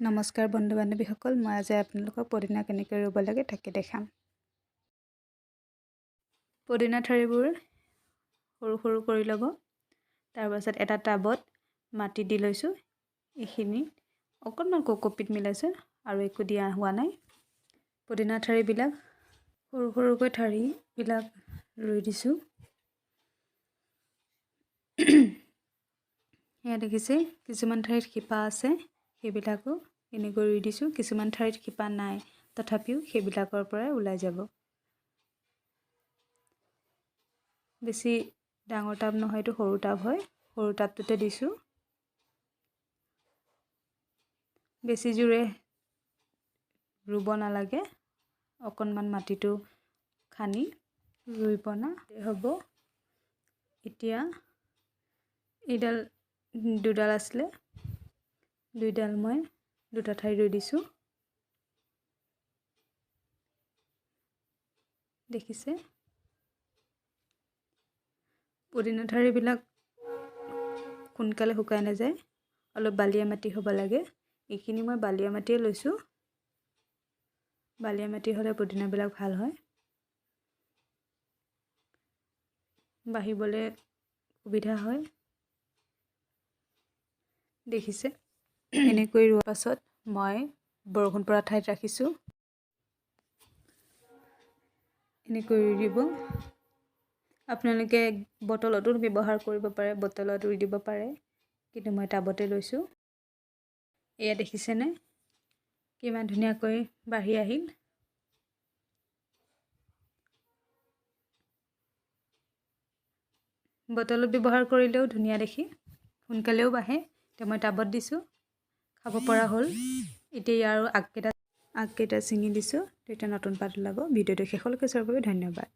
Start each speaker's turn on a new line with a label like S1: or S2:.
S1: নমস্কাৰ বন্ধু বান্ধৱীসকল, মই আজি আপোনালোকক পদিনা কেনেকৈ ৰুব লাগে তাকে দেখাম। পদিনা ঠাৰিবোৰ সৰু সৰু কৰি ল'ব। তাৰপাছত এটা টাবত মাটি দি লৈছোঁ। এইখিনি অকণমান ককপিত মিলাইছোঁ আৰু একো দিয়া হোৱা নাই। পদিনা ঠাৰিবিলাক সৰু সৰুকৈ ঠাৰিবিলাক ৰুই দিছোঁ। এয়া দেখিছে, কিছুমান ঠাইত শিপা আছে, সেইবিলাকো এনেকৈ ৰুই দিছোঁ। কিছুমান ঠাইত শিপা নাই, তথাপিও সেইবিলাকৰ পৰাই ওলাই যাব। বেছি ডাঙৰ টাব নহয়, এইটো সৰু টাব হয়। সৰু টাবটোতে দিছোঁ। বেছি জোৰে ৰুব নালাগে, অকণমান মাটিটো খানি ৰুই পনা হ'ব। এতিয়া এইডাল দুডাল আছিলে, দুইডাল মই দুটা ঠাই ৰুই দিছোঁ। দেখিছে, পদিনা ঠাৰিবিলাক সোনকালে শুকাই নাযায়, অলপ বালিয়া মাটি হ'ব লাগে। এইখিনি মই বালিয়া মাটিয়ে লৈছোঁ। বালিয়া মাটি হ'লে পদিনাবিলাক ভাল হয়, বাঢ়িবলৈ সুবিধা হয়। দেখিছে, এনেকৈ ৰোৱাৰ পাছত মই বৰষুণ পৰা ঠাইত ৰাখিছোঁ। এনেকৈ ৰুই দিব। আপোনালোকে বটলতো ব্যৱহাৰ কৰিব পাৰে, বটলত ৰুই দিব পাৰে, কিন্তু মই টাবতে লৈছোঁ। এয়া দেখিছেনে কিমান ধুনীয়াকৈ বাঢ়ি আহিল। বটলত ব্যৱহাৰ কৰিলেও ধুনীয়া দেখি, সোনকালেও বাঢ়ে। এতিয়া মই টাবত দিছোঁ, খাব পৰা হ'ল। এতিয়া ইয়াৰ আগকেইটা ছিঙি দিছোঁ, তেতিয়া নতুন পাত ওলাব। ভিডিঅ'টো শেষলৈকে চোৱাৰ বাবে ধন্যবাদ।